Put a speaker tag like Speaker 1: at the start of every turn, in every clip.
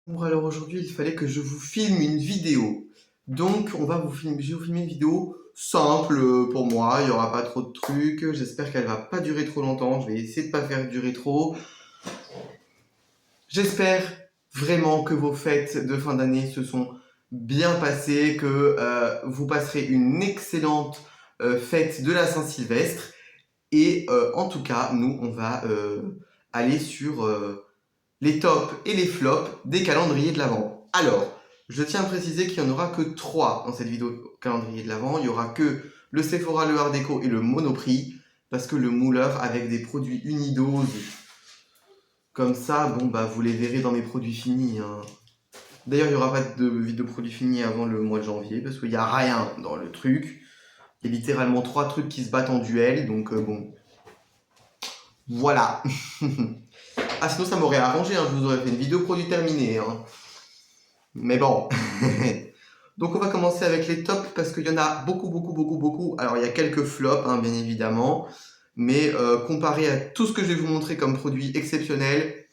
Speaker 1: Bon, alors aujourd'hui, il fallait que je vous filme une vidéo. Donc, je vais vous filmer une vidéo simple pour moi. Il n'y aura pas trop de trucs. J'espère qu'elle va pas durer trop longtemps. Je vais essayer de pas faire durer trop. J'espère vraiment que vos fêtes de fin d'année se sont bien passées, que vous passerez une excellente fête de la Saint-Sylvestre. Et en tout cas, nous, on va aller sur les tops et les flops des calendriers de l'Avent. Alors, je tiens à préciser qu'il n'y en aura que 3 dans cette vidéo calendrier de l'Avent. Il n'y aura que le Sephora, le Art Déco et le Monoprix, parce que le mouleur avec des produits unidoses, comme ça, bon bah vous les verrez dans mes produits finis, hein. D'ailleurs, il n'y aura pas de vidéo produits finis avant le mois de janvier, parce qu'il n'y a rien dans le truc. Il y a littéralement 3 trucs qui se battent en duel, donc bon. Voilà. Ah, sinon ça m'aurait arrangé, hein, je vous aurais fait une vidéo produit terminée, hein. Mais bon. Donc on va commencer avec les tops parce qu'il y en a beaucoup. Alors il y a quelques flops, hein, bien évidemment. Mais comparé à tout ce que je vais vous montrer comme produit exceptionnel,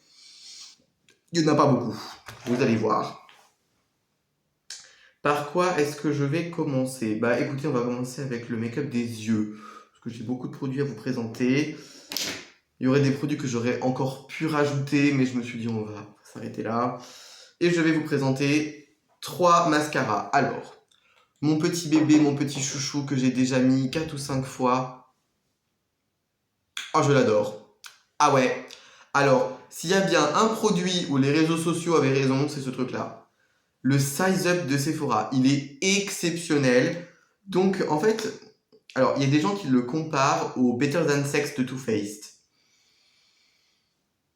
Speaker 1: il n'y en a pas beaucoup. Vous allez voir. Par quoi est-ce que je vais commencer? Bah écoutez, on va commencer avec le make-up des yeux. Parce que j'ai beaucoup de produits à vous présenter. Il y aurait des produits que j'aurais encore pu rajouter, mais je me suis dit on va s'arrêter là. Et je vais vous présenter 3 mascaras. Alors, mon petit bébé, mon petit chouchou que j'ai déjà mis 4 ou 5 fois. Oh, je l'adore. Ah ouais. Alors, s'il y a bien un produit où les réseaux sociaux avaient raison, c'est ce truc-là. Le Size Up de Sephora. Il est exceptionnel. Donc, en fait, alors, il y a des gens qui le comparent au Better Than Sex de Too Faced.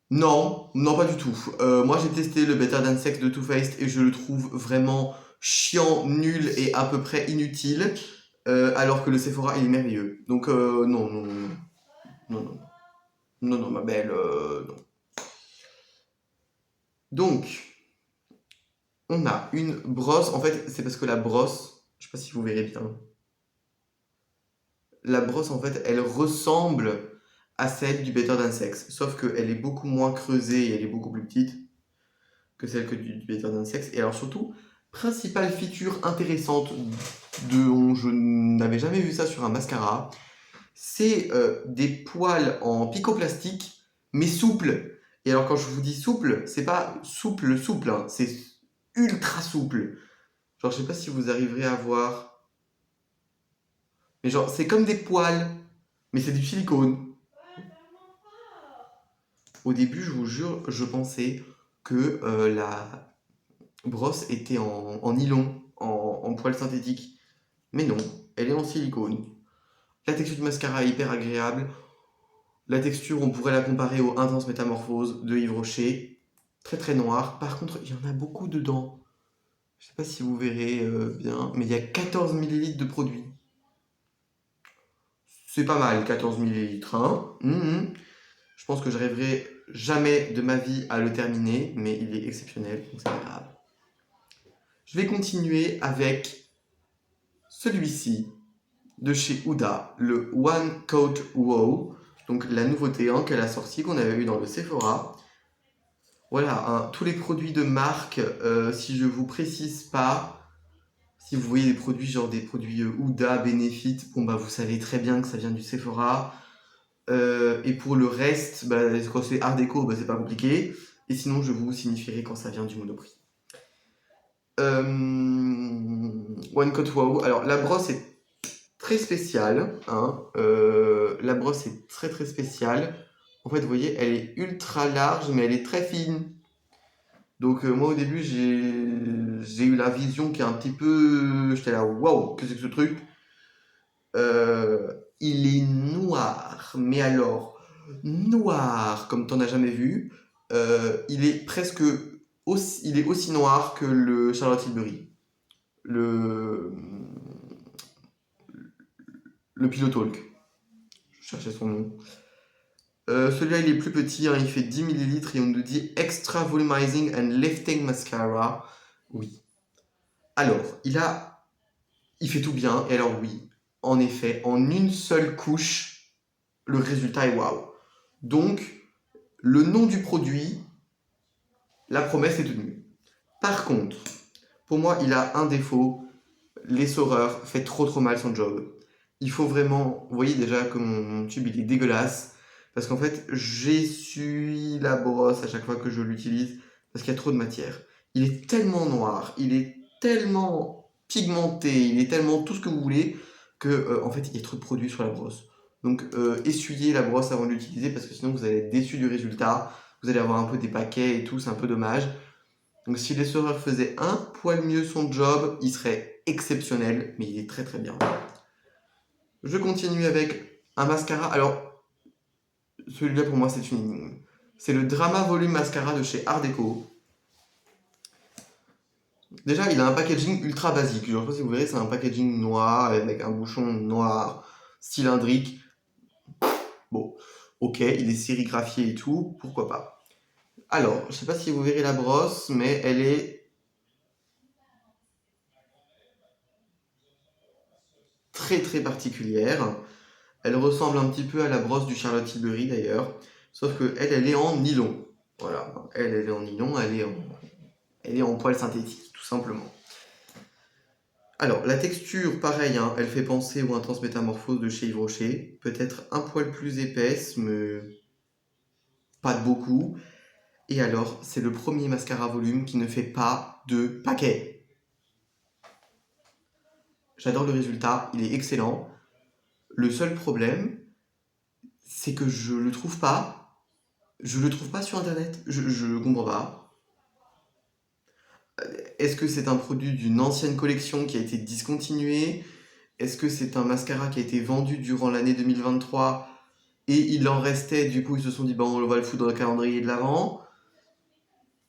Speaker 1: Non, non, pas du tout. Moi, j'ai testé le Better Than Sex de Too Faced et je le trouve vraiment chiant, nul et à peu près inutile. Alors que le Sephora, il est merveilleux. Donc, non, ma belle, non. Donc, on a une brosse. En fait, c'est parce que la brosse, je sais pas si vous verrez bien. La brosse, en fait, elle ressemble à celle du Better Than Sex. Sauf qu'elle est beaucoup moins creusée et elle est beaucoup plus petite que celle du Better Than Sex. Et alors, surtout, principale feature intéressante dont je n'avais jamais vu ça sur un mascara, c'est des poils en picoplastique, mais souples. Et alors quand je vous dis souple, c'est pas souple, hein, c'est ultra souple. Genre je sais pas si vous arriverez à voir. Mais genre c'est comme des poils, mais c'est du silicone. Au début, je vous jure, je pensais que la brosse était en nylon, en poils synthétique. Mais non, elle est en silicone. La texture du mascara est hyper agréable. La texture, on pourrait la comparer au Intense Métamorphose de Yves Rocher. Très très noir. Par contre, il y en a beaucoup dedans. Je sais pas si vous verrez bien, mais il y a 14 millilitres de produit. C'est pas mal, 14 millilitres, hein. Je pense que je rêverai jamais de ma vie à le terminer, mais il est exceptionnel, donc c'est pas grave. Je vais continuer avec celui-ci de chez Huda, le One Coat Wow. Donc la nouveauté hein, qu'elle a sortie, qu'on avait eu dans le Sephora. Voilà, hein, tous les produits de marque, si je vous précise pas, si vous voyez des produits genre des produits Huda, Benefit, bon bah vous savez très bien que ça vient du Sephora. Et pour le reste, bah, quand c'est Art Déco, bah, c'est pas compliqué. Et sinon, je vous signifierai quand ça vient du Monoprix. One Coat Wow. Alors la brosse est très spéciale. Hein. La brosse est très très spéciale. En fait, vous voyez, elle est ultra large, mais elle est très fine. Donc moi au début j'ai eu la vision qui est un petit peu... J'étais là, waouh, qu'est-ce que c'est que ce truc? Il est noir, mais alors noir comme t'en as jamais vu. Il est presque il est aussi noir que le Charlotte Tilbury. Le, le Pillow Talk. Je cherchais son nom. Celui-là il est plus petit, hein, il fait 10 millilitres et on nous dit Extra Volumizing and Lifting Mascara. Oui. Alors, il fait tout bien, et alors oui, en effet, en une seule couche, le résultat est waouh. Donc, le nom du produit, la promesse est tenue. Par contre, pour moi, il a un défaut. L'essoreur fait trop mal son job. Il faut vraiment... Vous voyez déjà que mon tube, il est dégueulasse. Parce qu'en fait, j'essuie la brosse à chaque fois que je l'utilise. Parce qu'il y a trop de matière. Il est tellement noir, il est tellement pigmenté, il est tellement tout ce que vous voulez, que en fait, il y a trop de produits sur la brosse. Donc, essuyez la brosse avant de l'utiliser, parce que sinon, vous allez être déçu du résultat. Vous allez avoir un peu des paquets et tout, c'est un peu dommage. Donc si l'essoreur faisait un poil mieux son job, il serait exceptionnel, mais il est très bien. Je continue avec un mascara. Alors, celui-là pour moi c'est une énigme. C'est le Drama Volume Mascara de chez Art Deco. Déjà, il a un packaging ultra basique. Je ne sais pas si vous verrez, c'est un packaging noir avec un bouchon noir cylindrique. Bon, ok, il est sérigraphié et tout, pourquoi pas. Alors, je ne sais pas si vous verrez la brosse, mais elle est très particulière. Elle ressemble un petit peu à la brosse du Charlotte Tilbury d'ailleurs, sauf que elle est en nylon. Voilà, elle est en nylon, elle est en poil synthétique, tout simplement. Alors, la texture, pareil, hein, elle fait penser aux Intense Métamorphose de chez Yves Rocher. Peut-être un poil plus épaisse, mais pas de beaucoup. Et alors, c'est le premier mascara volume qui ne fait pas de paquet. J'adore le résultat, il est excellent. Le seul problème, c'est que je le trouve pas. Je le trouve pas sur internet. Je comprends pas. Est-ce que c'est un produit d'une ancienne collection qui a été discontinuée? Est-ce que c'est un mascara qui a été vendu durant l'année 2023 et il en restait, du coup ils se sont dit, on va le foutre dans le calendrier de l'avant?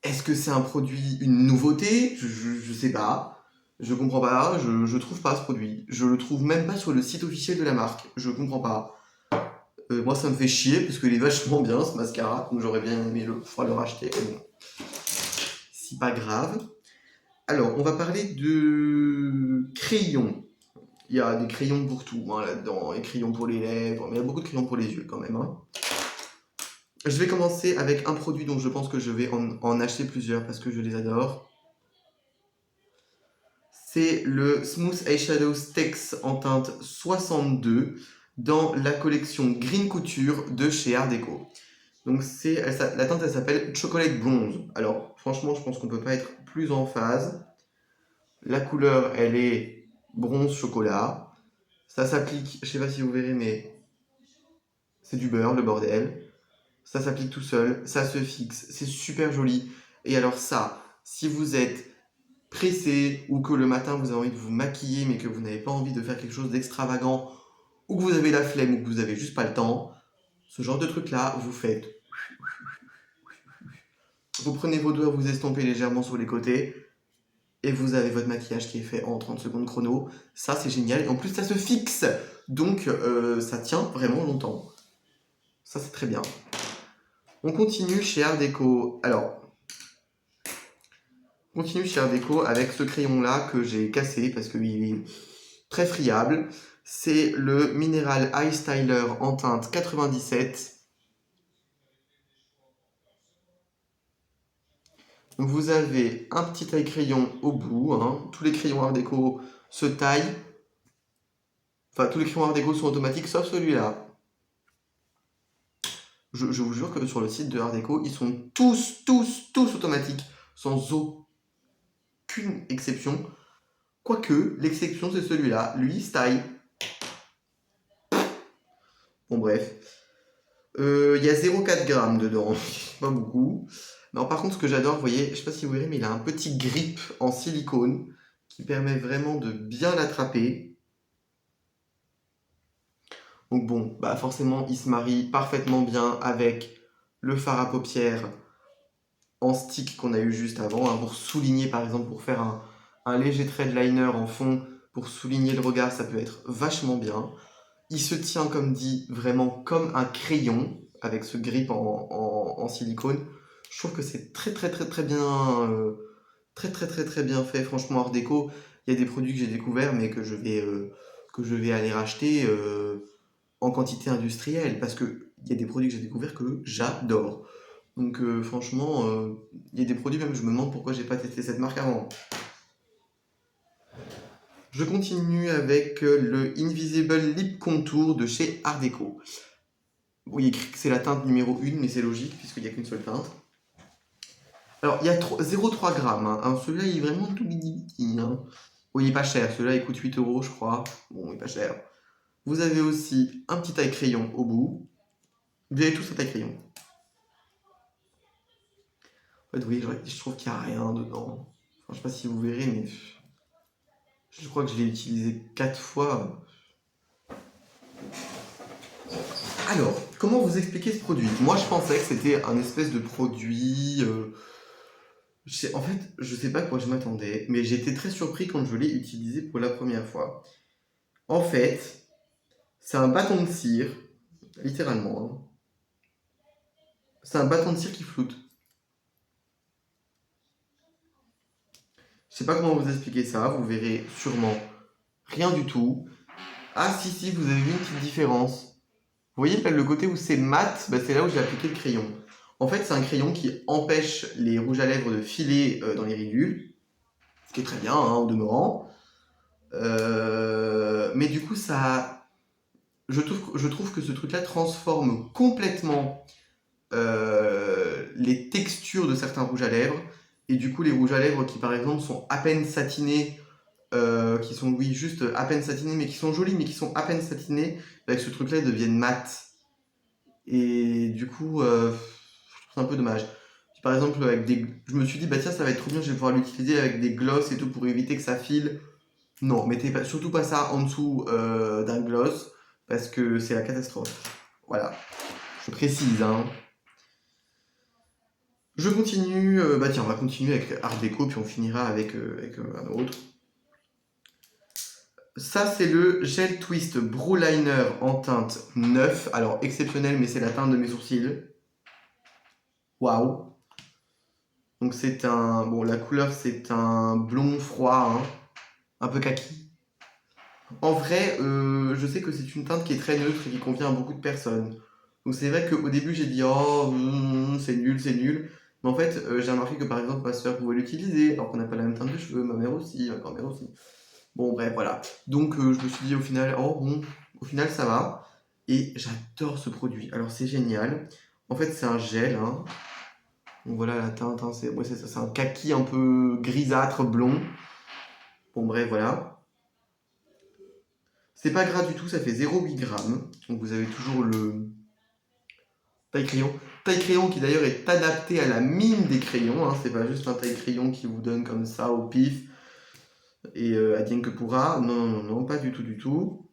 Speaker 1: Est-ce que c'est un produit, une nouveauté? Je sais pas. Je comprends pas, je trouve pas ce produit. Je le trouve même pas sur le site officiel de la marque. Je comprends pas. Moi ça me fait chier parce qu'il est vachement bien ce mascara, donc j'aurais bien aimé pouvoir le racheter. Mais bon, c'est pas grave. Alors, on va parler de crayons. Il y a des crayons pour tout là-dedans, des crayons pour les lèvres, mais il y a beaucoup de crayons pour les yeux quand même. Hein. Je vais commencer avec un produit dont je pense que je vais en acheter plusieurs parce que je les adore. C'est le Smooth Eyeshadow Sticks en teinte 62 dans la collection Green Couture de chez Art Deco. Donc la teinte elle s'appelle Chocolate Bronze. Alors franchement je pense qu'on peut pas être plus en phase. La couleur elle est bronze chocolat. Ça s'applique, je sais pas si vous verrez, mais c'est du beurre, le bordel. Ça s'applique tout seul, ça se fixe, c'est super joli. Et alors ça, si vous êtes pressé ou que le matin vous avez envie de vous maquiller mais que vous n'avez pas envie de faire quelque chose d'extravagant ou que vous avez la flemme ou que vous avez juste pas le temps, ce genre de truc là, vous faites. Vous prenez vos doigts, vous estompez légèrement sur les côtés et vous avez votre maquillage qui est fait en 30 secondes chrono. Ça, c'est génial. Et en plus, ça se fixe. Donc, ça tient vraiment longtemps. Ça, c'est très bien. On continue chez Art Deco. Alors, on continue chez Art Deco avec ce crayon-là que j'ai cassé parce qu'il est très friable. C'est le Mineral Eye Styler en teinte 97. Donc vous avez un petit taille-crayon au bout. Hein. Tous les crayons Art Deco se taillent. Enfin, tous les crayons Art Deco sont automatiques, sauf celui-là. Je vous jure que sur le site de Art Deco, ils sont tous automatiques, sans aucune exception. Quoique, l'exception c'est celui-là. Lui, il se taille. Bon, bref. Il y a 0,4 grammes dedans. Pas beaucoup. Non, par contre, ce que j'adore, vous voyez, je sais pas si vous verrez, mais il a un petit grip en silicone qui permet vraiment de bien l'attraper. Donc bon, bah forcément, il se marie parfaitement bien avec le fard à paupières en stick qu'on a eu juste avant, hein, pour souligner, par exemple, pour faire un léger trait de liner en fond, pour souligner le regard, ça peut être vachement bien. Il se tient, comme dit, vraiment comme un crayon, avec ce grip en silicone. Je trouve que c'est très bien, très bien fait. Franchement, Art Deco, il y a des produits que j'ai découverts, mais que je vais aller racheter en quantité industrielle, parce qu'il y a des produits que j'ai découverts que j'adore. Donc franchement, il y a des produits même, je me demande pourquoi j'ai pas testé cette marque avant. Je continue avec le Invisible Lip Contour de chez Art Deco. Bon, il est écrit que c'est la teinte numéro 1, mais c'est logique puisqu'il n'y a qu'une seule teinte. Alors, il y a 0,3 grammes. Hein. Celui-là, il est vraiment tout mini. Hein. Oui, il est pas cher. Celui-là, il coûte 8 euros, je crois. Bon, il est pas cher. Vous avez aussi un petit taille-crayon au bout. Vous avez tous un taille-crayon. En fait, oui, je trouve qu'il n'y a rien dedans. Enfin, je sais pas si vous verrez, mais je crois que je l'ai utilisé 4 fois. Alors, comment vous expliquer ce produit? Moi, je pensais que c'était un espèce de produit. En fait, je sais pas à quoi je m'attendais, mais j'ai été très surpris quand je l'ai utilisé pour la première fois. En fait, c'est un bâton de cire, littéralement. Hein. C'est un bâton de cire qui floute. Je sais pas comment vous expliquer ça, vous verrez sûrement rien du tout. Ah si, vous avez vu une petite différence. Vous voyez là, le côté où c'est mat, bah, c'est là où j'ai appliqué le crayon. En fait, c'est un crayon qui empêche les rouges à lèvres de filer dans les ridules, ce qui est très bien hein, au demeurant. Mais du coup, je trouve que ce truc-là transforme complètement les textures de certains rouges à lèvres. Et du coup, les rouges à lèvres qui, par exemple, sont à peine satinés, qui sont, oui, juste à peine satinés, mais qui sont jolis, mais qui sont à peine satinés, avec ce truc-là, ils deviennent mat. Et du coup, je trouve ça un peu dommage. Puis, par exemple, je me suis dit, bah tiens, ça va être trop bien, je vais pouvoir l'utiliser avec des gloss et tout pour éviter que ça file. Non, mettez surtout pas ça en dessous d'un gloss, parce que c'est la catastrophe. Voilà, je précise, hein. Je continue, bah tiens, on va continuer avec Art Deco, puis on finira avec un autre. Ça, c'est le Gel Twist Brow Liner en teinte 9. Alors, exceptionnel, mais c'est la teinte de mes sourcils. Waouh! Donc, c'est un. Bon, la couleur, c'est un blond froid, hein, un peu kaki. En vrai, je sais que c'est une teinte qui est très neutre et qui convient à beaucoup de personnes. Donc, c'est vrai qu'au début, j'ai dit, oh, c'est nul, c'est nul. Mais en fait, j'ai remarqué que par exemple, ma soeur pouvait l'utiliser, alors qu'on n'a pas la même teinte de cheveux, ma mère aussi, ma grand-mère aussi. Bon, bref, voilà. Donc, je me suis dit au final, oh bon, au final, ça va. Et j'adore ce produit. Alors, c'est génial. En fait, c'est un gel. Hein. Donc, voilà la teinte. Hein, ouais, c'est ça, c'est un kaki un peu grisâtre, blond. Bon, bref, voilà. C'est pas gras du tout, ça fait 0,8 g. Donc, vous avez toujours le taille crayon. Taille crayon qui d'ailleurs est adapté à la mine des crayons. Hein. C'est pas juste un taille crayon qui vous donne comme ça au pif. Et advienne que pourra. Non, non, non, pas du tout, du tout.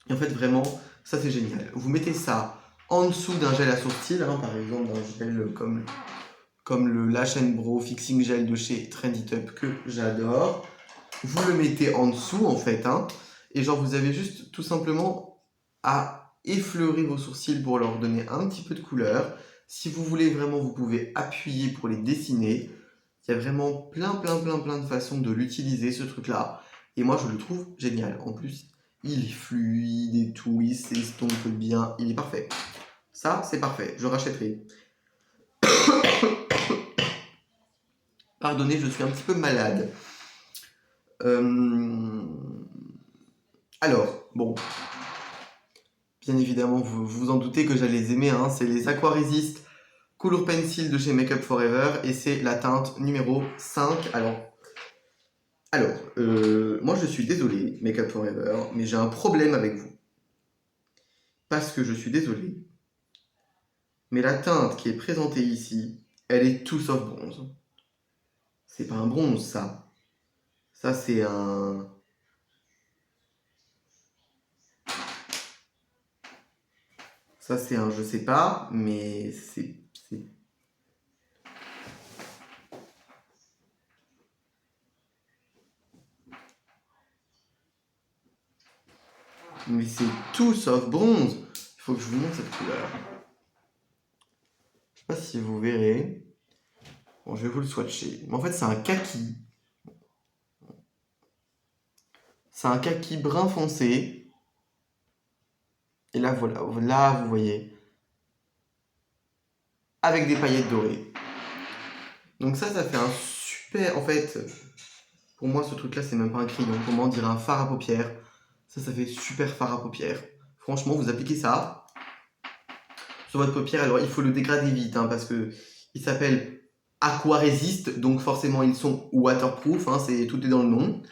Speaker 1: Et en fait, vraiment, ça c'est génial. Vous mettez ça en dessous d'un gel à sourcils, hein, par exemple d'un gel comme le Lash Brow Fixing Gel de chez Trendy Top que j'adore. Vous le mettez en dessous en fait, hein, et genre vous avez juste tout simplement à effleurer vos sourcils pour leur donner un petit peu de couleur. Si vous voulez vraiment, vous pouvez appuyer pour les dessiner. Il y a vraiment plein de façons de l'utiliser ce truc-là. Et moi je le trouve génial. En plus, il est fluide et tout, il s'estompe bien, il est parfait. Ça, c'est parfait, je rachèterai. Pardonnez, je suis un petit peu malade. Alors, bon, bien évidemment, vous vous en doutez que j'allais les aimer, hein, c'est les Aquaresist Color Pencil de chez Make Up Forever et c'est la teinte numéro 5. Alors, moi je suis désolé, Make Up Forever, mais j'ai un problème avec vous. Parce que je suis désolé, mais la teinte qui est présentée ici, elle est tout sauf bronze. C'est pas un bronze, ça. Ça, c'est un... Ça, c'est un je sais pas, mais c'est... Mais c'est tout sauf bronze. Il faut que je vous montre cette couleur. Je sais pas si vous verrez. Bon, je vais vous le swatcher. Mais en fait, c'est un kaki. C'est un kaki brun foncé. Et là, voilà. Là, vous voyez. avec des paillettes dorées. Donc ça fait un super... En fait, pour moi, ce truc-là, c'est même pas un crayon. Pour moi, on dirait un fard à paupières. Ça fait super fard à paupières. Franchement, vous appliquez ça sur votre paupière. Alors, il faut le dégrader vite, hein, parce que il s'appelle Aqua Resist. Donc, forcément, ils sont waterproof. Hein, tout est dans le nom.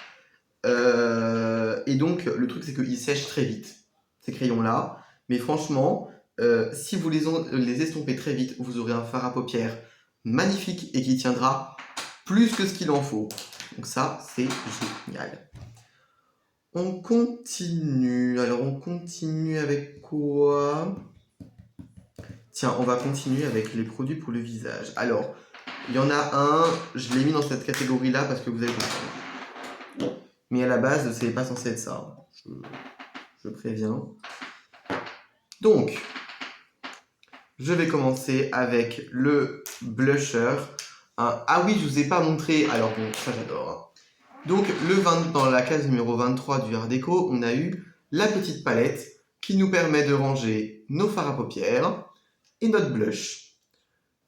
Speaker 1: Et donc, le truc, c'est qu'ils sèchent très vite, ces crayons-là. Mais franchement, si vous les estompez très vite, vous aurez un fard à paupières magnifique et qui tiendra plus que ce qu'il en faut. Donc ça, c'est génial. On continue. Alors, on continue avec quoi? Tiens, on va continuer avec les produits pour le visage. Alors, il y en a un, je l'ai mis dans cette catégorie-là parce que vous allez comprendre. Mais à la base, c'est pas censé être ça. Je préviens. Donc, je vais commencer avec le blusher. Ah oui, je vous ai pas montré. Alors bon, ça j'adore. Donc, dans la case numéro 23 du Art Déco, on a eu la petite palette qui nous permet de ranger nos fards à paupières et notre blush.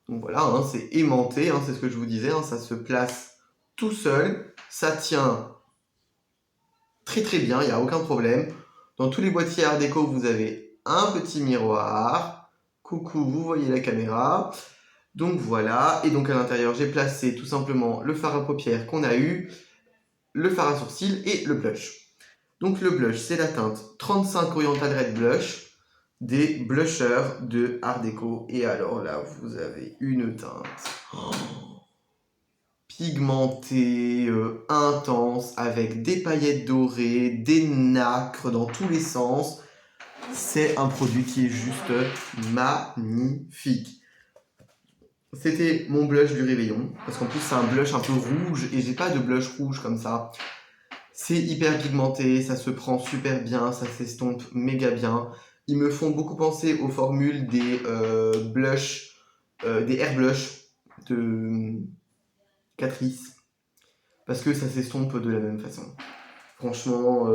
Speaker 1: Donc voilà, hein, c'est aimanté, hein, c'est ce que je vous disais, hein, ça se place tout seul, ça tient très très bien, il n'y a aucun problème. Dans tous les boîtiers Art Déco, vous avez un petit miroir. Coucou, vous voyez la caméra. Donc voilà, et donc à l'intérieur, j'ai placé tout simplement le fard à paupières qu'on a eu, le fard à sourcils et le blush. Donc le blush, c'est la teinte 35 Oriental Red Blush des blushers de Art Déco. Et alors là, vous avez une teinte pigmentée, intense, avec des paillettes dorées, des nacres dans tous les sens. C'est un produit qui est juste magnifique. C'était mon blush du réveillon, parce qu'en plus c'est un blush un peu rouge, et j'ai pas de blush rouge comme ça. C'est hyper pigmenté, ça se prend super bien, ça s'estompe méga bien. Ils me font beaucoup penser aux formules des blushs, des air blush de Catrice, parce que ça s'estompe de la même façon. Franchement,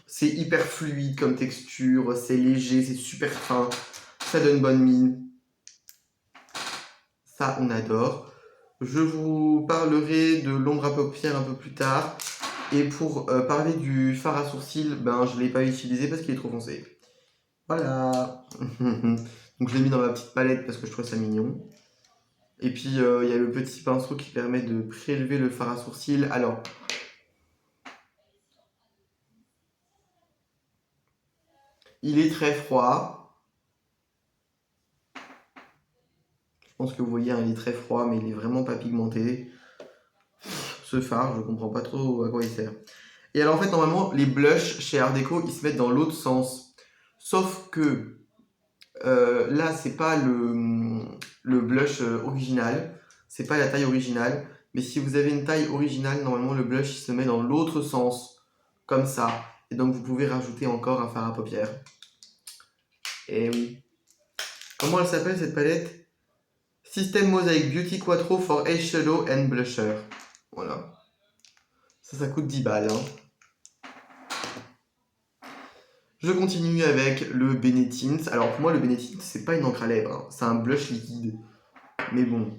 Speaker 1: c'est hyper fluide comme texture, c'est léger, c'est super fin, ça donne bonne mine. Ça, on adore. Je vous parlerai de l'ombre à paupières un peu plus tard. Et pour parler du fard à sourcils, je ne l'ai pas utilisé parce qu'il est trop foncé. Voilà. Donc je l'ai mis dans ma petite palette parce que je trouve ça mignon. Et puis il y a le petit pinceau qui permet de prélever le fard à sourcils. Alors, il est très froid. Je pense que vous voyez, hein, il est très froid, mais il est vraiment pas pigmenté. Ce fard, je comprends pas trop à quoi il sert. Et alors en fait, normalement, les blushs chez Art Déco, ils se mettent dans l'autre sens. Sauf que là, c'est pas le blush original. C'est pas la taille originale. Mais si vous avez une taille originale, normalement, le blush, il se met dans l'autre sens. Comme ça. Et donc, vous pouvez rajouter encore un fard à paupières. Et oui. Comment elle s'appelle cette palette? System Mosaic Beauty Quattro for Eyeshadow and Blusher. Voilà. Ça coûte 10 balles. Hein. Je continue avec le Benetint. Alors pour moi, le Benetint, c'est pas une encre à lèvres. Hein. C'est un blush liquide. Mais bon.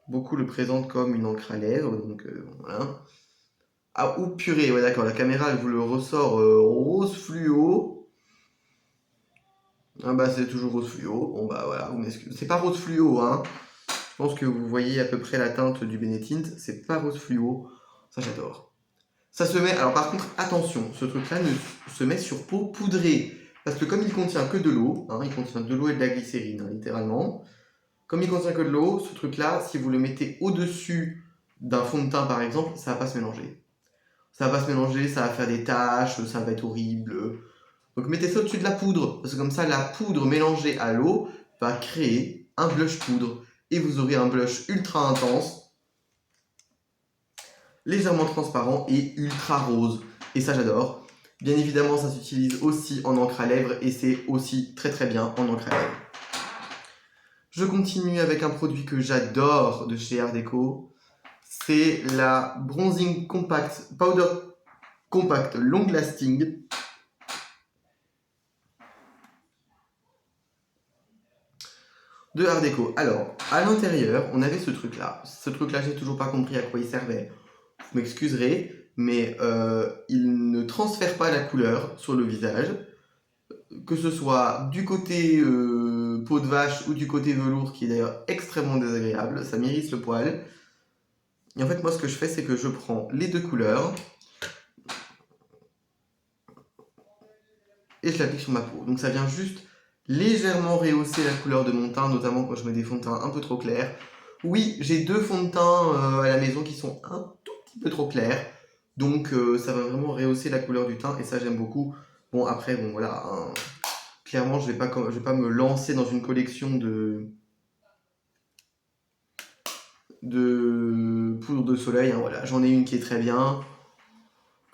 Speaker 1: Beaucoup le présentent comme une encre à lèvres. Donc voilà. Ah, ou purée. Ouais, d'accord. La caméra, elle vous le ressort rose fluo. Ah bah c'est toujours rose fluo. Bon bah voilà, vous m'excusez. C'est pas rose fluo, hein. Je pense que vous voyez à peu près la teinte du Benetint. C'est pas rose fluo. Ça j'adore. Ça se met... Alors par contre, attention, ce truc-là ne se met sur peau poudrée. Parce que comme il contient que de l'eau, hein, il contient de l'eau et de la glycérine, hein, littéralement. Comme il contient que de l'eau, ce truc-là, si vous le mettez au-dessus d'un fond de teint par exemple, ça va pas se mélanger. Ça va pas se mélanger, ça va faire des taches, ça va être horrible. Donc mettez ça au-dessus de la poudre, parce que comme ça, la poudre mélangée à l'eau va créer un blush poudre. Et vous aurez un blush ultra intense, légèrement transparent et ultra rose. Et ça, j'adore. Bien évidemment, ça s'utilise aussi en encre à lèvres et c'est aussi très très bien en encre à lèvres. Je continue avec un produit que j'adore de chez Art Déco. C'est la Bronzing Compact Powder Compact Long Lasting. de Art Déco. Alors, à l'intérieur, on avait ce truc-là. Ce truc-là, j'ai toujours pas compris à quoi il servait. Vous m'excuserez, mais il ne transfère pas la couleur sur le visage. Que ce soit du côté peau de vache ou du côté velours, qui est d'ailleurs extrêmement désagréable. Ça m'irrite le poil. Et en fait, moi, ce que je fais, c'est que je prends les deux couleurs et je l'applique sur ma peau. Donc ça vient juste légèrement rehausser la couleur de mon teint, notamment quand je mets des fonds de teint un peu trop clairs. Oui, j'ai 2 fonds de teint à la maison qui sont un tout petit peu trop clairs, donc ça va vraiment rehausser la couleur du teint et ça j'aime beaucoup. Bon après, bon voilà, hein, clairement je vais pas me lancer dans une collection de poudre de soleil, hein, voilà, j'en ai une qui est très bien.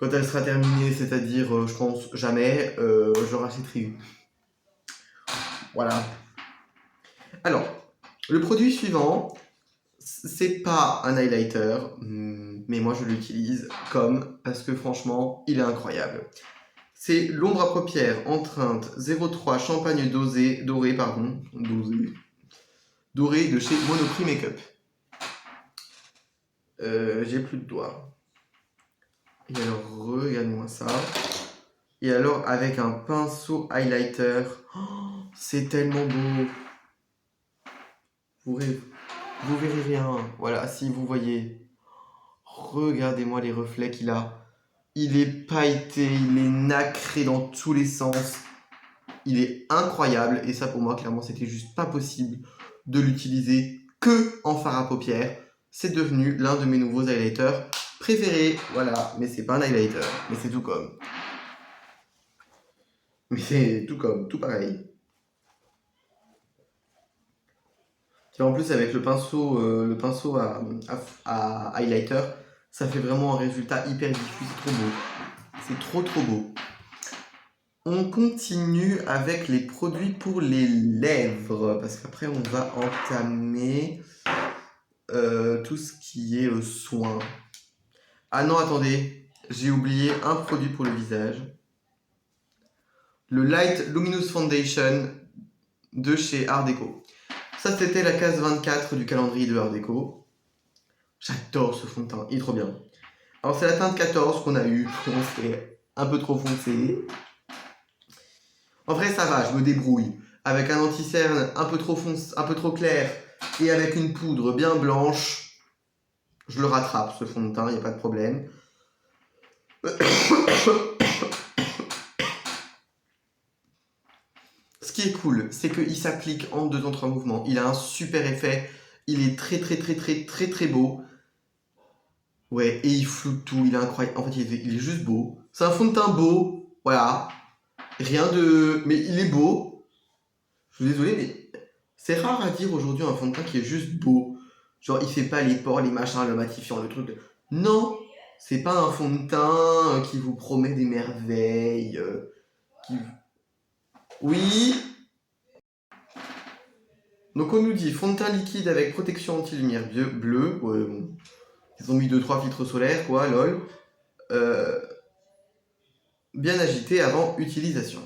Speaker 1: Quand elle sera terminée, c'est-à-dire je pense jamais, je rachèterai une. Voilà. Alors, le produit suivant, c'est pas un highlighter, mais moi je l'utilise comme parce que franchement, il est incroyable. C'est l'ombre à paupières Empreinte 03 Champagne doré de chez Monoprix Makeup. J'ai plus de doigts. Et alors, regarde-moi ça. Et alors, avec un pinceau highlighter, oh, c'est tellement beau. Vous verrez rien. Voilà, si vous voyez. Regardez-moi les reflets qu'il a. Il est pailleté, il est nacré dans tous les sens. Il est incroyable. Et ça, pour moi, clairement, c'était juste pas possible de l'utiliser que en fard à paupières. C'est devenu l'un de mes nouveaux highlighters préférés. Voilà, mais c'est pas un highlighter. Mais c'est tout comme. Mais c'est tout comme, tout pareil. Et en plus, avec le pinceau à highlighter, ça fait vraiment un résultat hyper diffus. C'est trop beau. C'est trop beau. On continue avec les produits pour les lèvres, parce qu'après on va entamer tout ce qui est soin. Ah non, attendez, j'ai oublié un produit pour le visage. Le Light Luminous Foundation de chez Art Déco. Ça, c'était la case 24 du calendrier de Art Déco. J'adore ce fond de teint, il est trop bien. Alors, c'est la teinte 14 qu'on a eu. C'est un peu trop foncé. En vrai, ça va, je me débrouille. Avec un anti-cerne un peu trop clair et avec une poudre bien blanche, je le rattrape, ce fond de teint, il n'y a pas de problème. Ce qui est cool, c'est qu'il s'applique en 2 en 3 mouvements. Il a un super effet. Il est très beau. Ouais, et il floute tout, il est incroyable. En fait, il est juste beau. C'est un fond de teint beau, voilà. Rien de... Mais il est beau. Je suis désolé, mais c'est rare à dire aujourd'hui un fond de teint qui est juste beau. Genre, il fait pas les pores, les machins, le matifiant, le truc. Non, c'est pas un fond de teint qui vous promet des merveilles. Oui. Donc on nous dit fond de teint liquide avec protection anti-lumière bleue. Ouais, bon. Ils ont mis 2-3 filtres solaires, quoi, lol. Bien agité avant utilisation.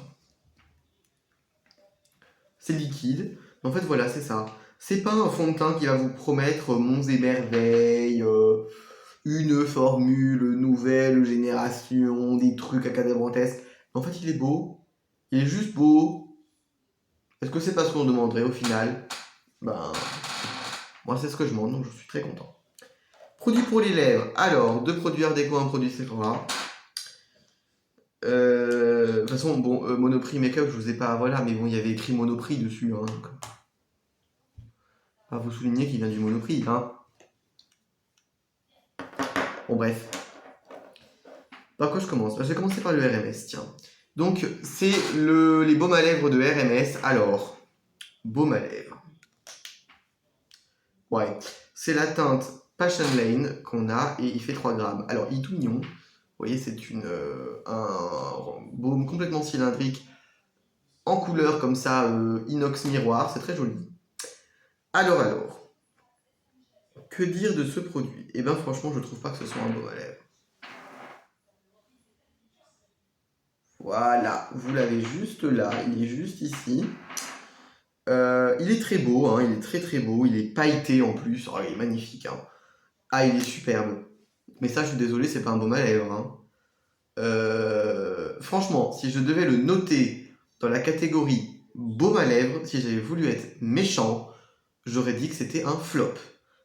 Speaker 1: C'est liquide. En fait, voilà, c'est ça. C'est pas un fond de teint qui va vous promettre monts et merveilles, une formule nouvelle génération, des trucs académantesques. En fait, il est beau. Il est juste beau. Est-ce que c'est pas ce qu'on demanderait au final? Ben, moi, c'est ce que je demande, donc je suis très content. Produit pour les lèvres. Alors, 2 produits Art Déco, un produit Sephora. De toute façon, bon, Monoprix Makeup, je vous ai pas, voilà, mais bon, il y avait écrit Monoprix dessus, hein, donc. Pas vous souligner qu'il vient du Monoprix, hein. Bon, bref. Par quoi je commence? Je vais commencer par le RMS, tiens. Donc, c'est les baumes à lèvres de RMS. Alors, baume à lèvres. Ouais, c'est la teinte Passion Lane qu'on a et il fait 3 grammes. Alors, il est tout mignon. Vous voyez, c'est un baume complètement cylindrique en couleur comme ça, inox miroir. C'est très joli. Alors, que dire de ce produit? Eh bien, franchement, je trouve pas que ce soit un baume à lèvres. Voilà, vous l'avez juste là, il est juste ici. Il est très beau, hein, il est très très beau, il est pailleté en plus, oh, il est magnifique, hein. Ah, il est superbe. Mais ça, je suis désolé, c'est pas un baume à lèvres, hein. Franchement, si je devais le noter dans la catégorie baume à lèvres, si j'avais voulu être méchant, j'aurais dit que c'était un flop.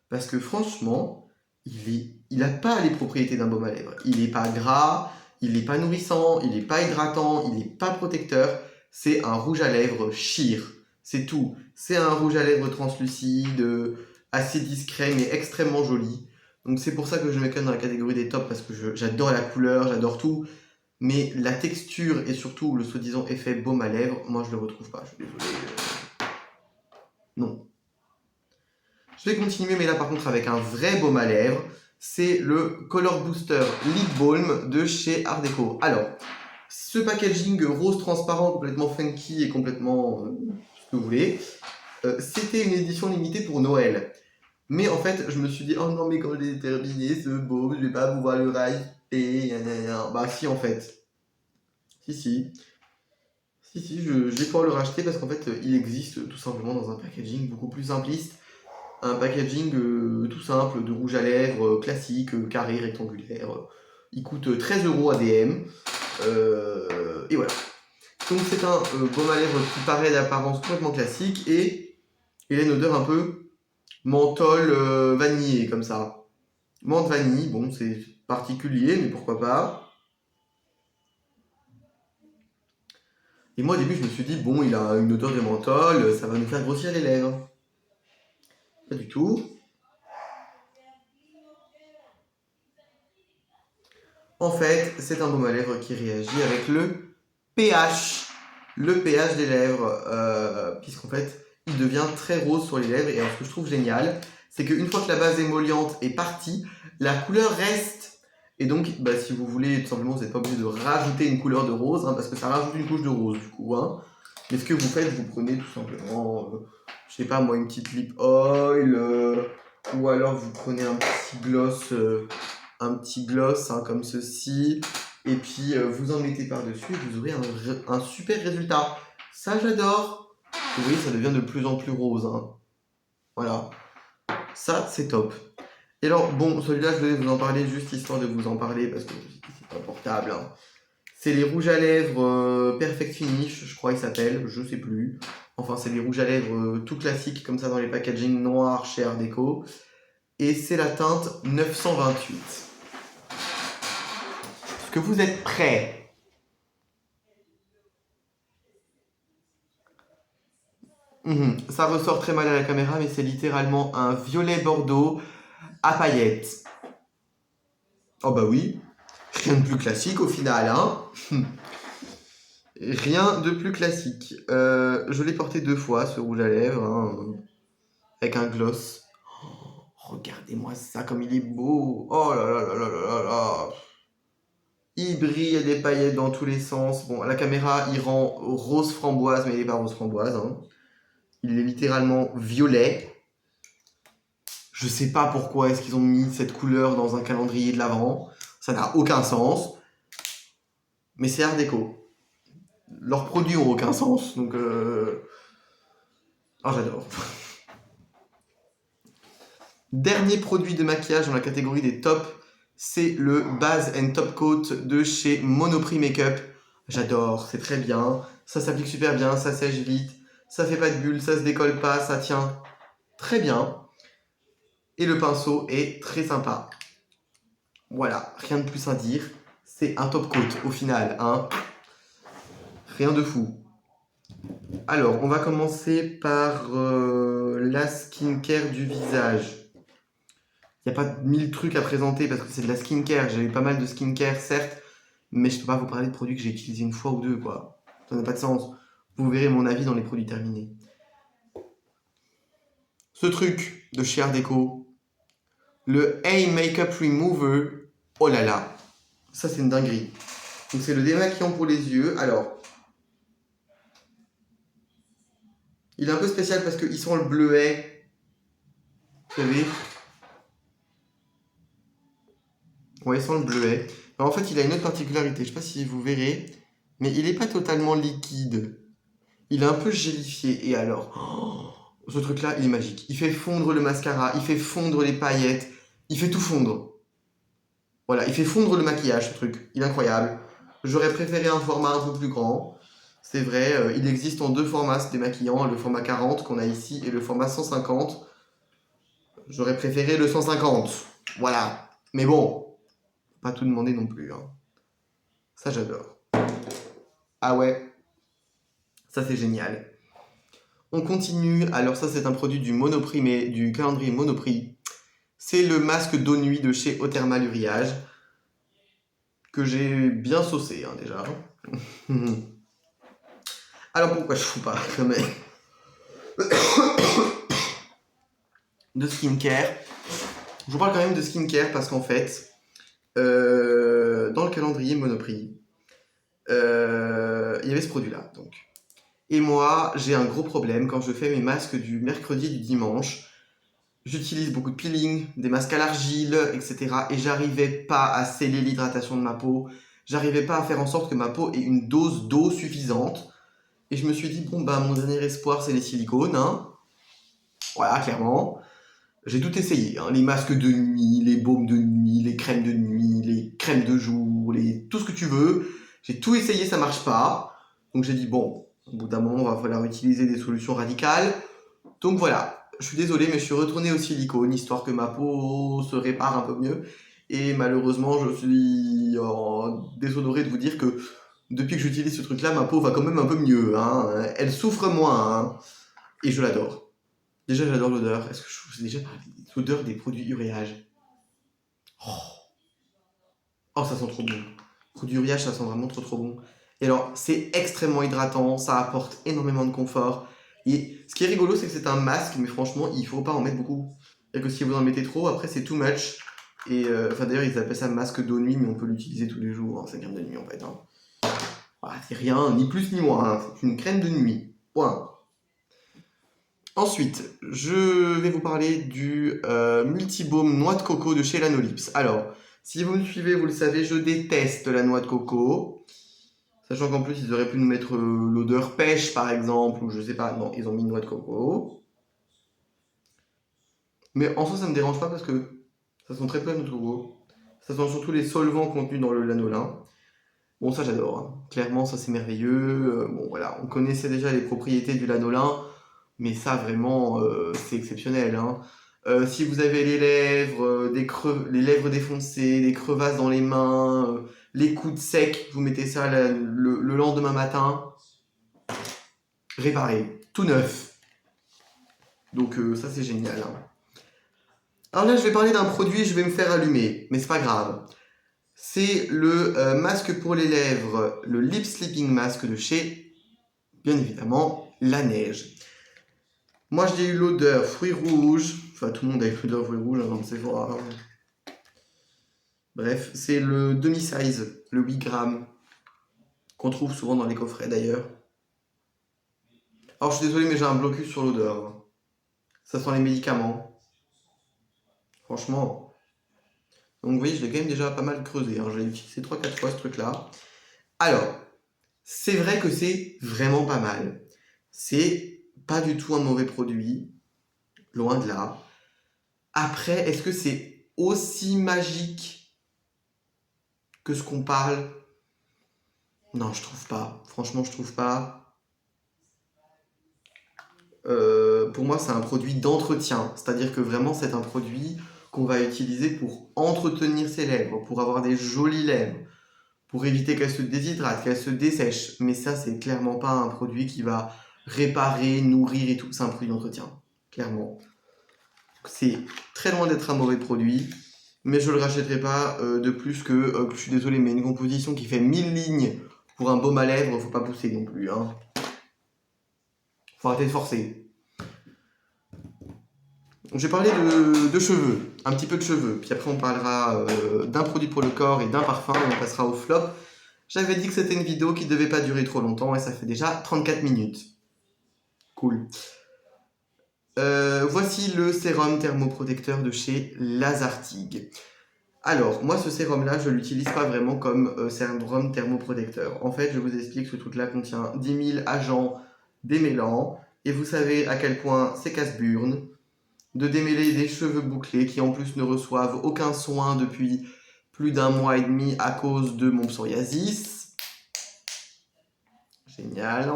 Speaker 1: Parce que franchement, il a pas les propriétés d'un baume à lèvres. Il est pas gras, il est pas nourrissant, il est pas hydratant, il est pas protecteur. C'est un rouge à lèvres sheer. C'est tout. C'est un rouge à lèvres translucide, assez discret mais extrêmement joli. Donc c'est pour ça que je mets quand même dans la catégorie des tops parce que j'adore la couleur, j'adore tout. Mais la texture et surtout le soi-disant effet baume à lèvres, moi je le retrouve pas. Je suis désolé. Non. Je vais continuer, mais là par contre avec un vrai baume à lèvres. C'est le Color Booster Lip Balm de chez Art Deco. Alors, ce packaging rose transparent, complètement funky et complètement ce que vous voulez, c'était une édition limitée pour Noël. Mais en fait, je me suis dit, oh non, mais quand j'ai terminé ce baume, je vais pas pouvoir le racheter. Bah si, en fait. Si. Si, je vais pouvoir le racheter parce qu'en fait, il existe tout simplement dans un packaging beaucoup plus simpliste. Un packaging tout simple de rouge à lèvres, classique, carré, rectangulaire. Il coûte 13 € ADM. Et voilà. Donc c'est un baume à lèvres qui paraît d'apparence complètement classique et il a une odeur un peu menthol vanillé comme ça. Menthe vanille, bon c'est particulier mais pourquoi pas. Et moi au début je me suis dit bon il a une odeur de menthol, ça va nous faire grossir les lèvres. Pas du tout. En fait, c'est un baume à lèvres qui réagit avec pH, le pH des lèvres, puisqu'en fait, il devient très rose sur les lèvres. Et alors, ce que je trouve génial, c'est qu'une fois que la base émolliente est partie, la couleur reste. Et donc, bah, si vous voulez, tout simplement, vous n'êtes pas obligé de rajouter une couleur de rose, hein, parce que ça rajoute une couche de rose, du coup. Hein. Mais ce que vous faites, vous prenez tout simplement, je sais pas moi, une petite lip oil, ou alors vous prenez un petit gloss hein, comme ceci, et puis vous en mettez par-dessus et vous aurez un super résultat. Ça, j'adore. Vous voyez, ça devient de plus en plus rose. Hein. Voilà. Ça, c'est top. Et alors, bon, celui-là, je voulais vous en parler juste histoire de vous en parler parce que c'est pas portable. Hein. C'est les rouges à lèvres Perfect Finish, je crois qu'ils s'appellent, je sais plus. Enfin, c'est les rouges à lèvres tout classiques comme ça dans les packaging noirs chez Art Deco. Et c'est la teinte 928. Est-ce que vous êtes prêts? Ça ressort très mal à la caméra, mais c'est littéralement un violet bordeaux à paillettes. Oh bah oui, rien de plus classique au final, hein. Rien de plus classique. Je l'ai porté 2 fois, ce rouge à lèvres, hein, avec un gloss. Oh, regardez-moi ça, comme il est beau. Oh là là là là là là là. Il brille, il y a des paillettes dans tous les sens. Bon, à la caméra, il rend rose framboise, mais il n'est pas rose framboise. Hein. Il est littéralement violet. Je sais pas pourquoi est-ce qu'ils ont mis cette couleur dans un calendrier de l'Avent. Ça n'a aucun sens. Mais c'est Art Deco. Leurs produits ont aucun sens. Donc, oh, j'adore. Dernier produit de maquillage dans la catégorie des tops, c'est le Base and Top Coat de chez Monoprix Makeup. J'adore, c'est très bien. Ça s'applique super bien, ça sèche vite. Ça fait pas de bulles, ça se décolle pas, ça tient très bien. Et le pinceau est très sympa. Voilà, rien de plus à dire. C'est un top coat au final, hein. Rien de fou. Alors, on va commencer par la skincare du visage. Il n'y a pas 1000 trucs à présenter parce que c'est de la skincare. J'ai eu pas mal de skincare, certes, mais je peux pas vous parler de produits que j'ai utilisés une fois ou deux, quoi. Ça n'a pas de sens. Vous verrez mon avis dans les produits terminés. Ce truc de chez Art Deco, le A Makeup Remover, oh là là, ça c'est une dinguerie. Donc c'est le démaquillant pour les yeux. Alors, il est un peu spécial parce qu'il sent le bleuet. Vous savez? Ouais, il sent le bleuet. Alors, en fait, il a une autre particularité. Je sais pas si vous verrez, mais il n'est pas totalement liquide. Il est un peu gélifié. Et alors, ce truc-là, il est magique. Il fait fondre le mascara, il fait fondre les paillettes, il fait tout fondre. Voilà, il fait fondre le maquillage, ce truc. Il est incroyable. J'aurais préféré un format un peu plus grand. C'est vrai, il existe en deux formats démaquillants, le format 40 qu'on a ici et le format 150. J'aurais préféré le 150. Voilà. Mais bon, pas tout demander non plus, hein. Ça, j'adore. Ah ouais, ça c'est génial. On continue. Alors ça, c'est un produit du Monoprix, mais du calendrier Monoprix. C'est le masque d'eau nuit de chez Eau Thermale Uriage, que j'ai bien saucé, hein, déjà. Alors pourquoi je fous pas quand même de skincare? Je vous parle quand même de skincare parce qu'en fait, dans le calendrier Monoprix, il y avait ce produit-là. Donc. Et moi, j'ai un gros problème quand je fais mes masques du mercredi et du dimanche. J'utilise beaucoup de peeling, des masques à l'argile, etc. Et j'arrivais pas à sceller l'hydratation de ma peau. J'arrivais pas à faire en sorte que ma peau ait une dose d'eau suffisante. Et je me suis dit, bon, bah, mon dernier espoir, c'est les silicones, hein. Voilà, clairement. J'ai tout essayé, hein. Les masques de nuit, les baumes de nuit, les crèmes de nuit, les crèmes de jour, tout ce que tu veux. J'ai tout essayé, ça marche pas. Donc j'ai dit, bon, au bout d'un moment, il va falloir utiliser des solutions radicales. Donc voilà, je suis désolé, mais je suis retourné au silicone, histoire que ma peau se répare un peu mieux. Et malheureusement, je suis déshonoré de vous dire que depuis que j'utilise ce truc-là, ma peau va quand même un peu mieux, hein. Elle souffre moins, hein. Et je l'adore. Déjà, j'adore l'odeur. Est-ce que je vous ai déjà parlé de l'odeur des produits Uriage? Oh, ça sent trop bon. Produit Uriage, ça sent vraiment trop trop bon. Et alors, c'est extrêmement hydratant, ça apporte énormément de confort. Et ce qui est rigolo, c'est que c'est un masque, mais franchement, il faut pas en mettre beaucoup. Et que si vous en mettez trop, après, c'est too much. Et d'ailleurs, ils appellent ça masque d'eau nuit, mais on peut l'utiliser tous les jours. Hein. C'est une crème de nuit, en fait. Hein. Voilà, c'est rien, ni plus ni moins. Hein. C'est une crème de nuit. Point. Ensuite, je vais vous parler du Multibaume Noix de Coco de chez Lanolips. Alors, si vous me suivez, vous le savez, je déteste la noix de coco. Sachant qu'en plus, ils auraient pu nous mettre l'odeur pêche, par exemple, ou je sais pas. Non, ils ont mis noix de coco. Mais en soi, ça me dérange pas parce que ça sent très peu la noix de coco. Ça sent surtout les solvants contenus dans le lanolin. Bon, ça, j'adore. Hein. Clairement, ça, c'est merveilleux. Bon, voilà, on connaissait déjà les propriétés du lanolin. Mais ça, vraiment, c'est exceptionnel. Hein. Si vous avez les lèvres, les lèvres défoncées, des crevasses dans les mains, les coudes secs, vous mettez ça le lendemain matin, réparé, tout neuf. Donc ça, c'est génial. Hein. Alors là, je vais parler d'un produit, je vais me faire allumer, mais c'est pas grave. C'est le masque pour les lèvres, le Lip Sleeping Mask de chez, bien évidemment, La Neige. Moi, j'ai eu l'odeur fruits rouges. Enfin, tout le monde a eu l'odeur fruits rouges avant de Sephora. Bref, c'est le demi-size, le 8 grammes, qu'on trouve souvent dans les coffrets d'ailleurs. Alors, je suis désolé, mais j'ai un blocus sur l'odeur. Ça sent les médicaments. Franchement. Donc, vous voyez, je l'ai quand même déjà pas mal creusé. Hein. Je l'ai utilisé 3-4 fois ce truc-là. Alors, c'est vrai que c'est vraiment pas mal. C'est pas du tout un mauvais produit. Loin de là. Après, est-ce que c'est aussi magique que ce qu'on parle? Non, je trouve pas. Franchement, je trouve pas. Pour moi, c'est un produit d'entretien. C'est-à-dire que vraiment, c'est un produit qu'on va utiliser pour entretenir ses lèvres, pour avoir des jolies lèvres, pour éviter qu'elles se déshydratent, qu'elles se dessèchent. Mais ça, c'est clairement pas un produit qui va réparer, nourrir et tout. C'est un produit d'entretien, clairement. C'est très loin d'être un mauvais produit, mais je le rachèterai pas de plus que, je suis désolé, mais une composition qui fait 1000 lignes pour un baume à lèvres, faut pas pousser non plus. Hein. Faut arrêter de forcer. Je vais parler de cheveux, un petit peu de cheveux, puis après on parlera d'un produit pour le corps et d'un parfum, et on passera au flop. J'avais dit que c'était une vidéo qui devait pas durer trop longtemps, et ça fait déjà 34 minutes. Cool. Voici le sérum thermoprotecteur de chez Lazartigue. Alors, moi ce sérum-là, je l'utilise pas vraiment comme sérum thermoprotecteur. En fait, je vous explique, ce truc-là contient 10 000 agents démêlant. Et vous savez à quel point c'est casse-burne de démêler des cheveux bouclés qui en plus ne reçoivent aucun soin depuis plus d'un mois et demi à cause de mon psoriasis. Génial.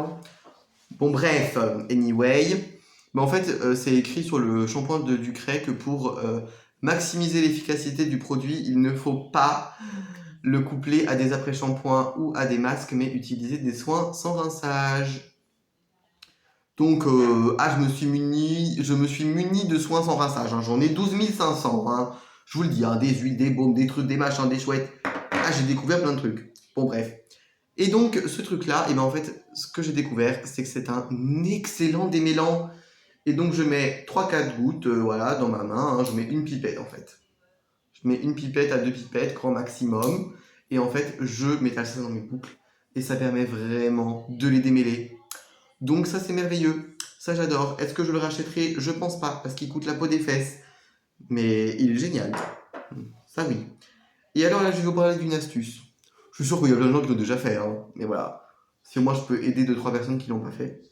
Speaker 1: Bon bref, anyway. Mais en fait, c'est écrit sur le shampoing de Ducray que pour maximiser l'efficacité du produit, il ne faut pas le coupler à des après-shampoings ou à des masques, mais utiliser des soins sans rinçage. Donc, je me suis muni de soins sans rinçage. Hein. J'en ai 12 500. Hein. Je vous le dis, hein, des huiles, des baumes, des trucs, des machins, des chouettes. J'ai découvert plein de trucs. Bon, bref. Et donc, ce truc-là, en fait, ce que j'ai découvert, c'est que c'est un excellent démêlant. Et donc, je mets 3-4 gouttes, voilà, dans ma main. Hein. Je mets une pipette, en fait. Je mets une pipette à 2 pipettes, grand maximum. Et en fait, je m'étale ça dans mes boucles. Et ça permet vraiment de les démêler. Donc ça, c'est merveilleux. Ça, j'adore. Est-ce que je le rachèterai? Je pense pas, parce qu'il coûte la peau des fesses. Mais il est génial. Ça, oui. Et alors là, je vais vous parler d'une astuce. Je suis sûr qu'il y a plein de gens qui l'ont déjà fait. Hein. Mais voilà. Si moi, je peux aider 2-3 personnes qui l'ont pas fait.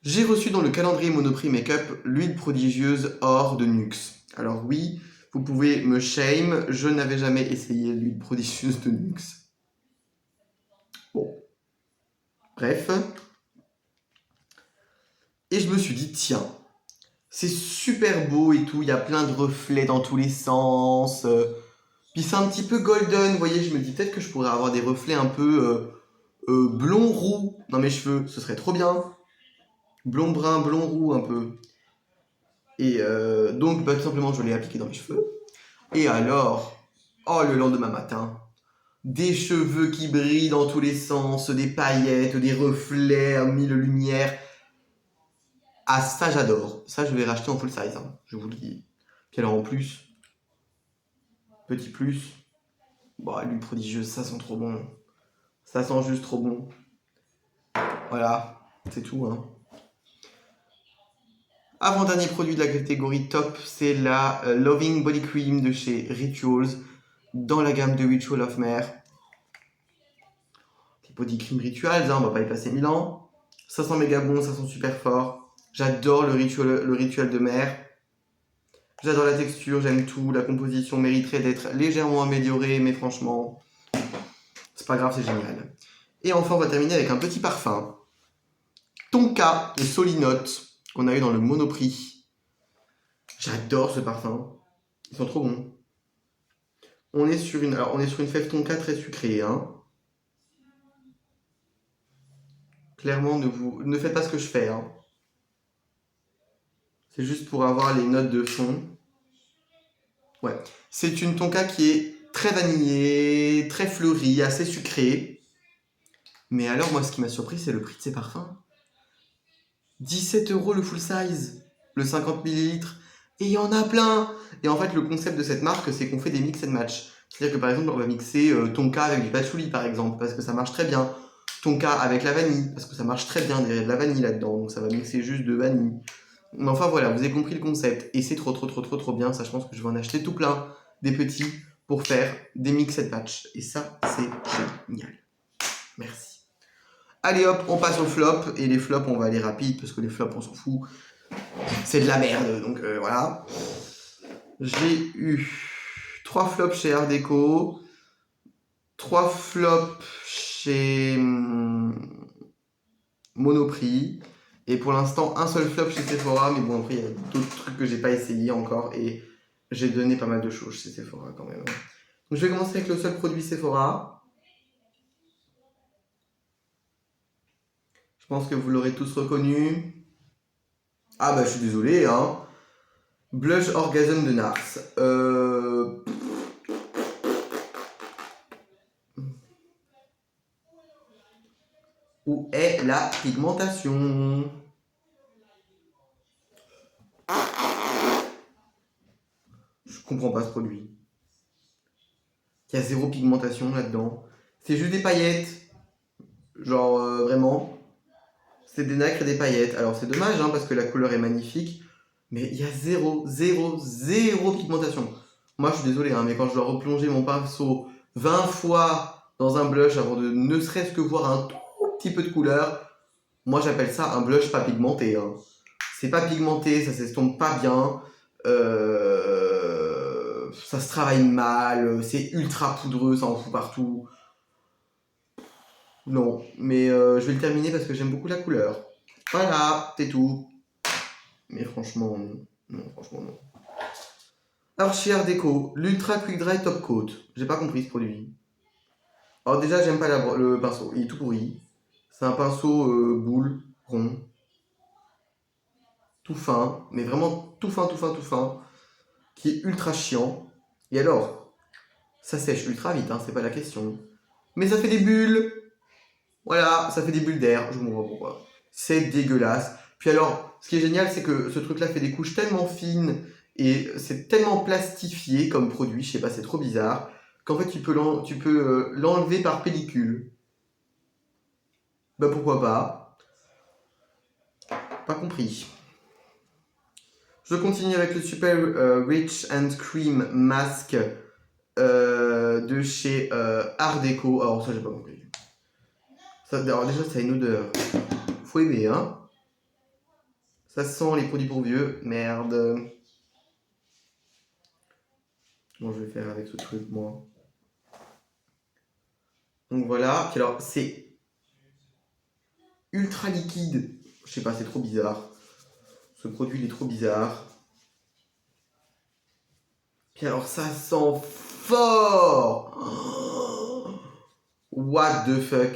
Speaker 1: J'ai reçu dans le calendrier Monoprix Makeup l'huile prodigieuse Or de Nuxe. Alors oui, vous pouvez me shame. Je n'avais jamais essayé l'huile prodigieuse de Nuxe. Bon. Bref. Et je me suis dit, tiens, c'est super beau et tout, il y a plein de reflets dans tous les sens. Puis c'est un petit peu golden, vous voyez, je me dis peut-être que je pourrais avoir des reflets un peu blond-roux dans mes cheveux, ce serait trop bien. Blond-brun, blond-roux un peu. Et donc, tout simplement, je l'ai appliqué dans mes cheveux. Et alors, le lendemain matin, des cheveux qui brillent dans tous les sens, des paillettes, des reflets, mille lumières. Ah, ça, j'adore. Ça, je vais racheter en full size, hein, je vous le dis. Puis alors, en plus, petit plus, l'huile prodigieuse, ça sent trop bon. Ça sent juste trop bon. Voilà, c'est tout. Hein. Avant-dernier produit de la catégorie top, c'est la Loving Body Cream de chez Rituals, dans la gamme de Ritual of Mer. Les body cream Rituals, hein, on va pas y passer 1000 ans. Ça sent méga bon, ça sent super fort. J'adore le rituel de mer. J'adore la texture, j'aime tout. La composition mériterait d'être légèrement améliorée, mais franchement, c'est pas grave, c'est génial. Et enfin, on va terminer avec un petit parfum. Tonka de Solinote, qu'on a eu dans le Monoprix. J'adore ce parfum. Ils sont trop bons. On est sur une fève Tonka très sucrée. Hein. Clairement, ne faites pas ce que je fais. Hein. C'est juste pour avoir les notes de fond. Ouais. C'est une tonka qui est très vanillée, très fleurie, assez sucrée. Mais alors, moi, ce qui m'a surpris, c'est le prix de ces parfums. 17 € le full size, le 50 ml. Et il y en a plein. Et en fait, le concept de cette marque, c'est qu'on fait des mix and match. C'est-à-dire que par exemple, on va mixer tonka avec du patchouli, par exemple, parce que ça marche très bien. Tonka avec la vanille, parce que ça marche très bien, il y a de la vanille là-dedans, donc ça va mixer juste de vanille. Mais enfin voilà, vous avez compris le concept. Et c'est trop bien. Ça, je pense que je vais en acheter tout plein, des petits, pour faire des mix and match. Et ça, c'est génial. Merci. Allez hop, on passe au flop. Et les flops, on va aller rapide, parce que les flops, on s'en fout. C'est de la merde, donc voilà. J'ai eu 3 flops chez Art Deco, 3 flops chez Monoprix. Et pour l'instant, un seul flop chez Sephora, mais bon, après, il y a d'autres trucs que j'ai pas essayé encore et j'ai donné pas mal de choses chez Sephora quand même. Donc, je vais commencer avec le seul produit Sephora. Je pense que vous l'aurez tous reconnu. Je suis désolé, hein. Blush Orgasm de Nars. Où est la pigmentation? Je comprends pas ce produit. Il y a 0 pigmentation là-dedans. C'est juste des paillettes. Genre, vraiment. C'est des nacres et des paillettes. Alors, c'est dommage, hein, parce que la couleur est magnifique. Mais il y a 0 pigmentation. Moi, je suis désolé, hein, mais quand je dois replonger mon pinceau 20 fois dans un blush avant de ne serait-ce que voir un tout petit peu de couleur, Moi, j'appelle ça un blush pas pigmenté. Hein. C'est pas pigmenté, ça s'estompe pas bien. Ça se travaille mal. C'est ultra poudreux, ça en fout partout. Non, mais je vais le terminer parce que j'aime beaucoup la couleur. Voilà, c'est tout. Mais franchement, non. Non, franchement, non. Alors, chez Art Deco, l'Ultra Quick Dry Top Coat. J'ai pas compris ce produit. Alors, déjà, j'aime pas le pinceau. Il est tout pourri. C'est un pinceau boule, rond, tout fin, mais vraiment tout fin, tout fin, tout fin, qui est ultra chiant. Et alors, ça sèche ultra vite, hein, c'est pas la question. Mais ça fait des bulles. Voilà, ça fait des bulles d'air. Je me vois pourquoi. C'est dégueulasse. Puis alors, ce qui est génial, c'est que ce truc-là fait des couches tellement fines et c'est tellement plastifié comme produit, je sais pas, c'est trop bizarre, qu'en fait tu peux l'enlever par pellicule. Bah pourquoi pas? Pas compris. Je continue avec le Super Rich and Cream Mask de chez Art Deco. Alors ça j'ai pas compris. Alors déjà ça a une odeur. Faut aimer hein. Ça sent les produits pour vieux. Merde. Bon je vais faire avec ce truc moi. Donc voilà. Puis alors c'est ultra liquide. Je sais pas, c'est trop bizarre. Ce produit il est trop bizarre. Puis alors ça sent fort. What the fuck.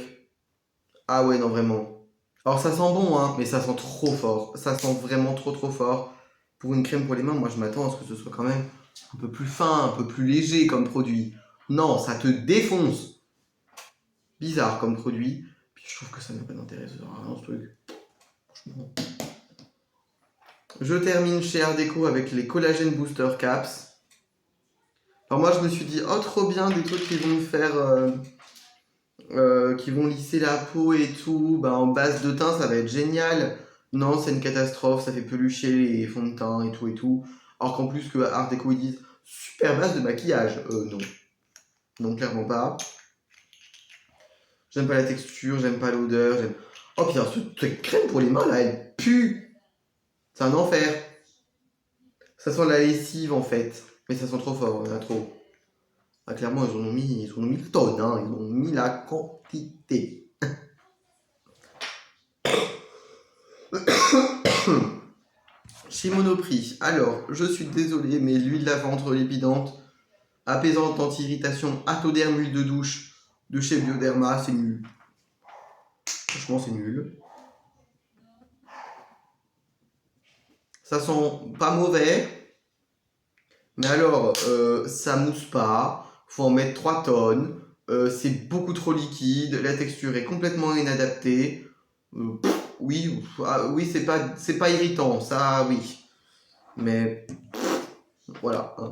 Speaker 1: Ah ouais non vraiment. Alors ça sent bon hein, mais ça sent trop fort. Ça sent vraiment trop trop fort. Pour une crème pour les mains, moi je m'attends à ce que ce soit quand même un peu plus fin, un peu plus léger comme produit. Non, ça te défonce. Bizarre comme produit. Puis je trouve que ça n'a pas d'intérêt ce truc. Franchement. Je termine chez Art Deco avec les Collagen Booster Caps. Alors moi je me suis dit, oh trop bien, des trucs qui vont me faire... qui vont lisser la peau et tout, bah, en base de teint ça va être génial. Non, c'est une catastrophe, ça fait pelucher les fonds de teint et tout et tout. Alors qu'en plus que Art Deco ils disent super base de maquillage. Non. Non, clairement pas. J'aime pas la texture, j'aime pas l'odeur, j'aime... Oh putain, cette crème pour les mains là, elle pue. C'est un enfer. Ça sent la lessive en fait. Mais ça sent trop fort, il y en a trop. Ah, clairement, ils en ont mis la tonne, hein. Ils ont mis la quantité. Chez Monoprix, alors, je suis désolé, mais l'huile lavande lipidante, apaisante anti-irritation, Atoderm huile de douche de chez Bioderma, c'est nul. Franchement, c'est nul. Ça sent pas mauvais, mais alors, ça mousse pas, faut en mettre 3 tonnes, c'est beaucoup trop liquide, la texture est complètement inadaptée. Oui, oui c'est pas irritant, ça oui. Mais voilà. Hein.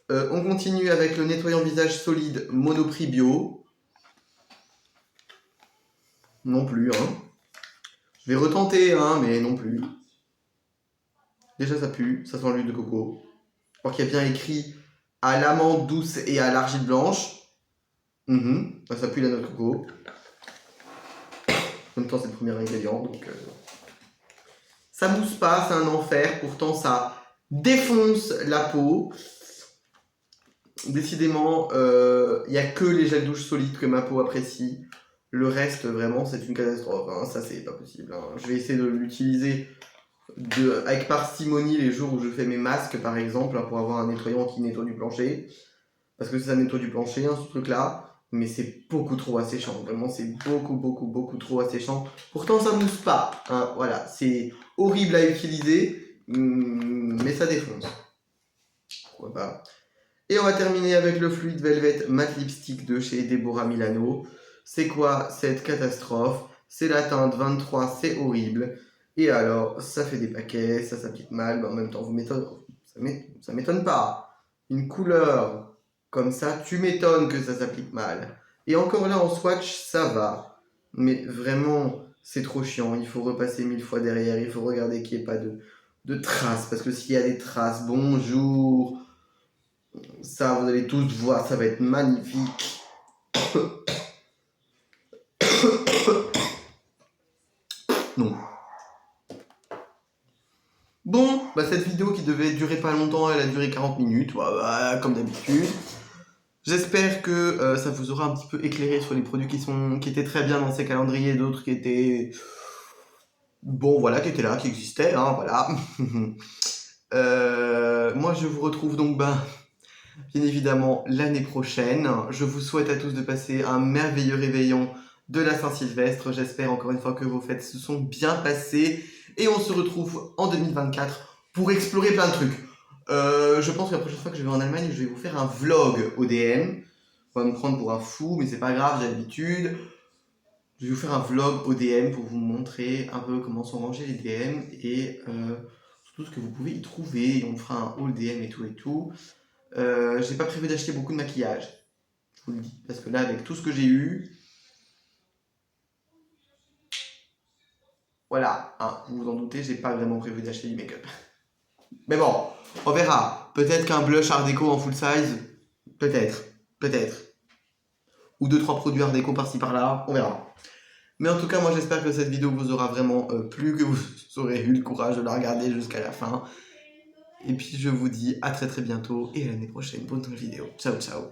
Speaker 1: On continue avec le nettoyant visage solide Monoprix Bio. Non plus. Hein. Je vais retenter, hein, mais non plus. Déjà ça pue, ça sent l'huile de coco. Alors qu'il y a bien écrit à l'amande douce et à l'argile blanche. Ça pue la noix de coco. En même temps c'est le premier ingrédient, donc... Ça mousse pas, c'est un enfer, pourtant ça défonce la peau. Décidément, il n'y a que les gels douche solides que ma peau apprécie. Le reste, vraiment, c'est une catastrophe. Hein. Ça, c'est pas possible. Hein. Je vais essayer de l'utiliser avec parcimonie les jours où je fais mes masques, par exemple, hein, pour avoir un nettoyant qui nettoie du plancher. Parce que ça nettoie du plancher, hein, ce truc-là. Mais c'est beaucoup trop asséchant. Vraiment, c'est beaucoup, beaucoup, beaucoup trop asséchant. Pourtant, ça mousse pas. Hein. Voilà, c'est horrible à utiliser, mais ça défonce. Pourquoi pas. Et on va terminer avec le Fluid Velvet Matte Lipstick de chez Deborah Milano. C'est quoi cette catastrophe? C'est la teinte 23, c'est horrible. Et alors, ça fait des paquets, ça s'applique mal, mais en même temps, ça m'étonne pas. Une couleur comme ça, tu m'étonnes que ça s'applique mal. Et encore là, en swatch, ça va. Mais vraiment, c'est trop chiant. Il faut repasser 1000 fois derrière, il faut regarder qu'il n'y ait pas de traces. Parce que s'il y a des traces, bonjour. Ça, vous allez tous voir, ça va être magnifique. cette vidéo qui devait durer pas longtemps, elle a duré 40 minutes, voilà, comme d'habitude. J'espère que ça vous aura un petit peu éclairé sur les produits qui étaient très bien dans ces calendriers, d'autres qui étaient... Bon, voilà, qui étaient là, qui existaient, hein, voilà. Moi, je vous retrouve donc, bien évidemment, l'année prochaine. Je vous souhaite à tous de passer un merveilleux réveillon de la Saint-Sylvestre. J'espère encore une fois que vos fêtes se sont bien passées. Et on se retrouve en 2024 pour explorer plein de trucs. Je pense que la prochaine fois que je vais en Allemagne, je vais vous faire un vlog ODM. On va me prendre pour un fou, mais c'est pas grave, j'ai l'habitude. Je vais vous faire un vlog ODM pour vous montrer un peu comment sont rangés les DM et surtout ce que vous pouvez y trouver. Et on fera un haul DM et tout et tout. J'ai pas prévu d'acheter beaucoup de maquillage, je vous le dis, parce que là, avec tout ce que j'ai eu, voilà, hein, vous vous en doutez, j'ai pas vraiment prévu d'acheter du make-up. Mais bon, on verra. Peut-être qu'un blush Art Déco en full size, peut-être. Ou 2-3 produits Art Déco par-ci par-là, on verra. Mais en tout cas, moi j'espère que cette vidéo vous aura vraiment plu, que vous aurez eu le courage de la regarder jusqu'à la fin. Et puis je vous dis à très bientôt et à l'année prochaine pour une nouvelle vidéo. Ciao ciao.